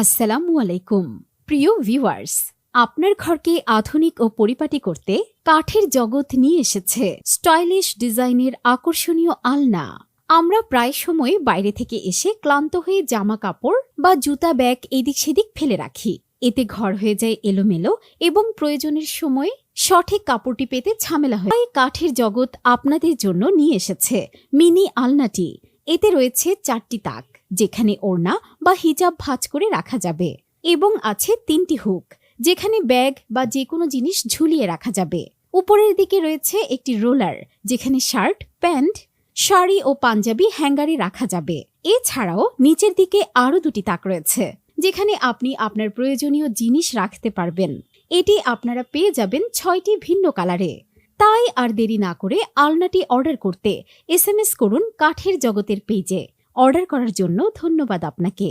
আসসালামু আলাইকুম প্রিয় ভিউয়ার্স, আপনার ঘরকে আধুনিক ও পরিপাটি করতে কাঠের জগৎ নিয়ে এসেছে স্টাইলিশ ডিজাইনের আকর্ষণীয় আলনা। আমরা প্রায় সময় বাইরে থেকে এসে ক্লান্ত হয়ে জামা কাপড় বা জুতা ব্যাগ এদিক সেদিক ফেলে রাখি। এতে ঘর হয়ে যায় এলোমেলো এবং প্রয়োজনের সময় সঠিক কাপড়টি পেতে ঝামেলা হয়। তাই কাঠের জগৎ আপনাদের জন্য নিয়ে এসেছে মিনি আলনাটি। এতে রয়েছে 4টি তাক, যেখানে ওড়না বা হিজাব ভাঁজ করে রাখা যাবে, এবং আছে 3টি হুক, যেখানে ব্যাগ বা যে কোনো জিনিস ঝুলিয়ে রাখা যাবে। উপরের দিকে রয়েছে একটি রোলার, যেখানে শার্ট, প্যান্ট, শাড়ি ও পাঞ্জাবি হ্যাঙ্গারে রাখা যাবে। এছাড়াও নিচের দিকে আরও 2টি তাক রয়েছে, যেখানে আপনি আপনার প্রয়োজনীয় জিনিস রাখতে পারবেন। এটি আপনারা পেয়ে যাবেন 6টি ভিন্ন কালারে। তাই আর দেরি না করে আলনাটি অর্ডার করতে SMS করুন কাঠের জগতের পেজে। অর্ডার করার জন্য ধন্যবাদ আপনাকে।